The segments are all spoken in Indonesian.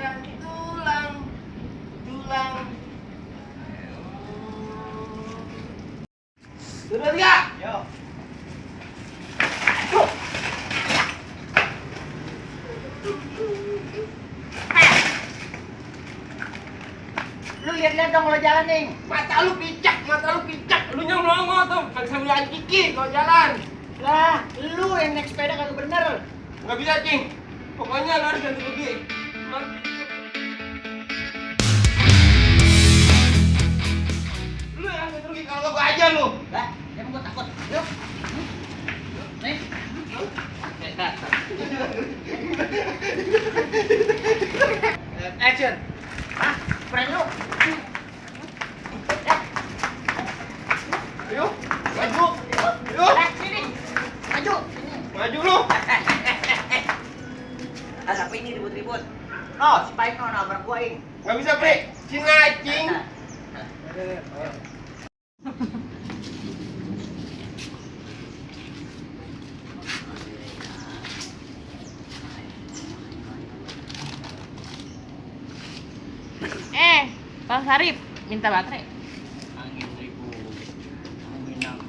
dan tulang. Dua, tiga. Yo. Lu lihat-lihat dong kalau jalan nih. Mata lu picak. Lu nyolong tuh, kan sambil jalan kiki kalau jalan. Lah, lu yang naik sepeda kagak bener. Nggak bisa, Cing. Pokoknya lu harus ganti rugi. Lu yang ganti rugi, kalau gua aja lu. Lah, emang gua takut. Yuk. Nih. Action. Hah? Prank lu. Ayo, maju. Ayo, Sini. Maju. Sini. maju lu. Ada apa ini ribut-ribut? Oh, si Paik no nabrak gua, Ing. Nggak bisa, Bre. Si ngacing. Bang Sarip minta baterai. Angin ribu. Angin apa?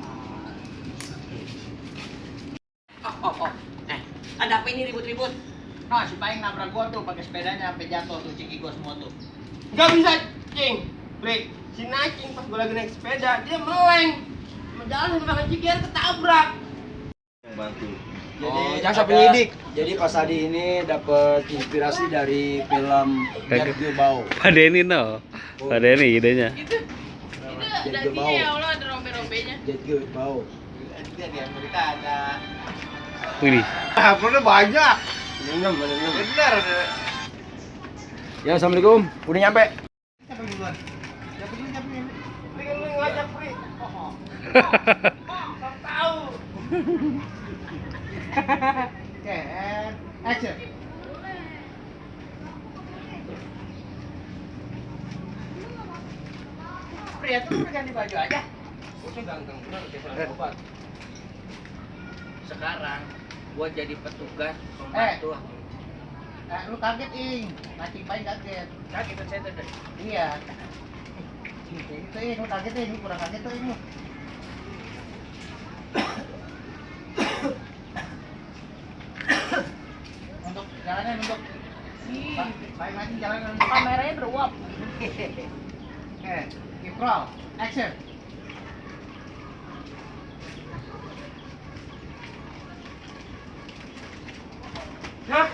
Oh. Ada apa ini ribut-ribut? No, si Paik nabrak gua tuh pakai sepedanya sampai jatuh tuh ciki gua semua tuh. Nggak bisa, Cing. Bre, si ngacing pas gua lagi naik sepeda, dia meleng. Jalan sampai belakang Cikir ketabrak. Bantu. Oh, Jadi jasa ada- penyidik. Jadi Pak Sadi ini dapat inspirasi dari film Jet Bilbao. Pak Denny no. Pak Denny idenya. Itu Jet dagingnya Bilbao. ya Allah ada rombe-rombenya. Jet Bilbao. Dia di Amerika ada. Wih. Uploadnya banyak. Bener. Ya, assalamualaikum. Udah nyampe. Siapa duluan? Siapa dulu? Pri kan lu yang ngajak, Pri. Oh. Tahu. Oke, and action. Pria tuh udah ganti baju aja. Bosnya ganteng bener kayak orang obat. Sekarang gua jadi petugas pembantu. Lu kaget, Ing. Ngacing Paik kaget. Kaget kan saya tadi. Iya. Itu, Ing. Lu kaget, Ing. Lu kurang kaget tuh, Ing. Lu. Untuk jalannya, untuk Paik ngacing jalanan. Kameranya beruap. Oke. Keep roll. Action. Hah?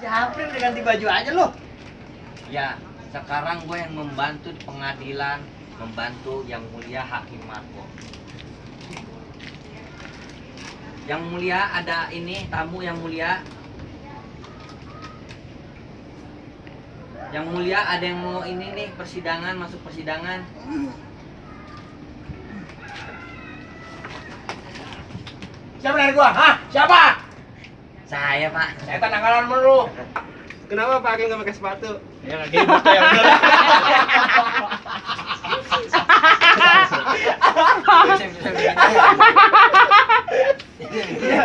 Japri udah ganti baju aja lo. Ya, sekarang gue yang membantu di pengadilan, membantu yang mulia Hakim Marco. Yang mulia ada ini tamu yang mulia. Yang mulia ada yang mau ini nih persidangan, masuk persidangan. Siapa dari gua? Hah? Siapa? Saya, Pak. Saya tananggalan lu. Kenapa Pak Hakim nggak pakai sepatu? Ya, lagi buka yang bener.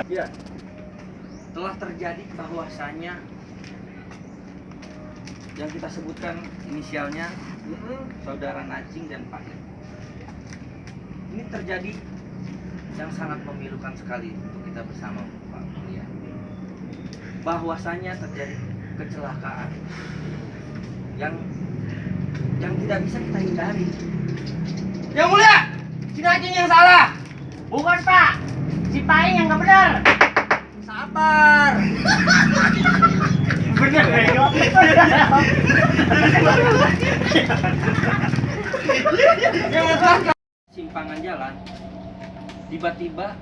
Iya. Telah terjadi bahwasanya yang kita sebutkan inisialnya saudara Nacing dan Pak. Ini terjadi yang sangat memilukan sekali untuk kita bersama, Pak Mulia. Bahwasanya terjadi kecelakaan yang tidak bisa kita hindari. Yang mulia, si ngacing yang salah. Bukan, Pak. Si Paik yang nggak benar. Sabar. Bener, Bego. Yang salah. Simpangan jalan, tiba-tiba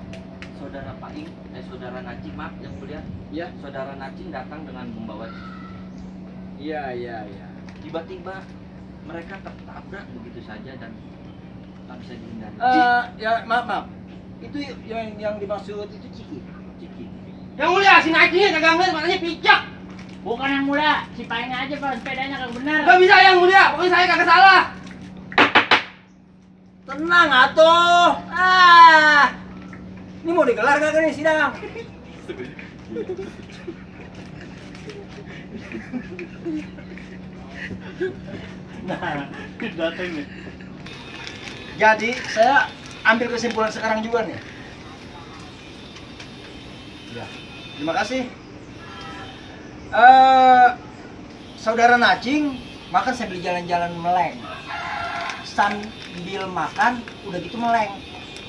saudara Paing, saudara Nacing, maaf yang mulia, Ya. saudara Nacing datang dengan membawa. Iya. Tiba-tiba mereka tertabrak begitu saja dan tak bisa dihindari. Ya, maaf. Itu yang dimaksud itu Ciki. Ciki. Yang mulia, si ngacingnya kagak ngeliat, matanya picak. Bukan yang mulia. Si Paiknya aja, Pak. Sepedanya kagak benar. Gak bisa yang mulia, pokoknya saya kagak salah. Tenang atuh. Ini mau digelar gak nih sidang? Nah, datang nih. Jadi saya ambil kesimpulan sekarang juga nih. Ya, terima kasih. Saudara Nacing makan sambil jalan-jalan meleng. Sambil makan udah gitu meleng.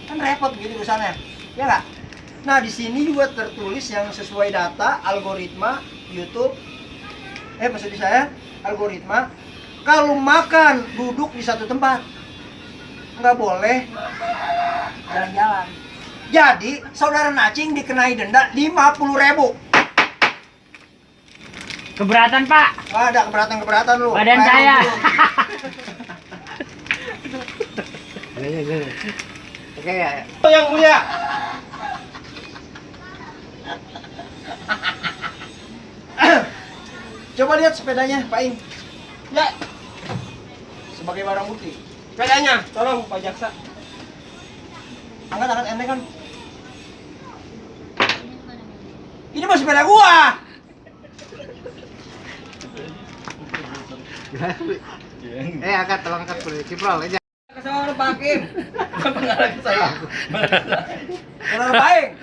Kan repot gitu urusannya. Ya nggak? Nah, di sini juga tertulis yang sesuai data algoritma YouTube. Maksud saya algoritma kalau makan duduk di satu tempat nggak boleh jalan-jalan. Jadi saudara Nacing dikenai denda 50.000. Keberatan, Pak. Nggak ada keberatan lu. Badan Kayak saya. lu. Oke ya. Yang mulia. Coba lihat sepedanya, Pak Ing. Ya, Sebagai barang bukti. sepedanya. Tolong Pak Jaksa. Angkat enteng kan. Ini mah sepeda gua. Angkat, tolong angkat dulu. Ciprol aja. Kesana Pak Hakim. Pengarah ke saya. Pengarah Pak Ing.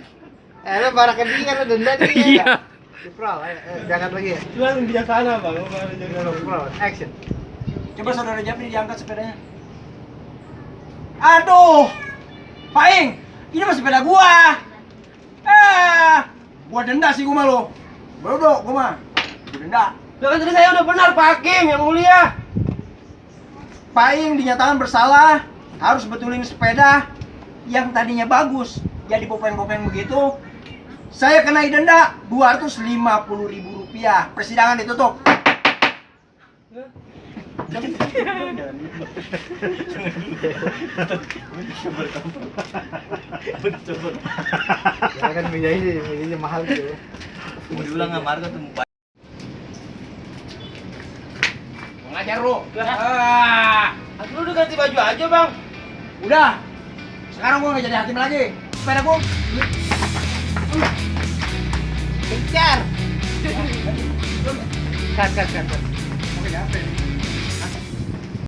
Lu barakan dia kan denda dia. Iya. Ciprol, jangan lagi ya. Cuma bijaksana, Bang. Bukan jangan. Ciprol, action. Coba saudara Japri diangkat sepedanya. Aduh, Pak Ing, ini mah sepeda gua. Gua denda sih gua mah lo. Bodoh gua mah. Gua denda. Lah kan tadi saya udah benar Pak Hakim yang mulia. Pak Ing dinyatakan bersalah, harus betulin sepeda yang tadinya bagus, jadi bopeng-bopeng begitu. Saya kenai denda Rp250.000. Persidangan ditutup. Ya kan minyak mahal gitu. Mau diulang nggak Margo tuh muka. Ngajar lu. Lu udah ganti baju aja, Bang. Udah. Sekarang gua nggak jadi hakim lagi. Sepeda gua. Cut.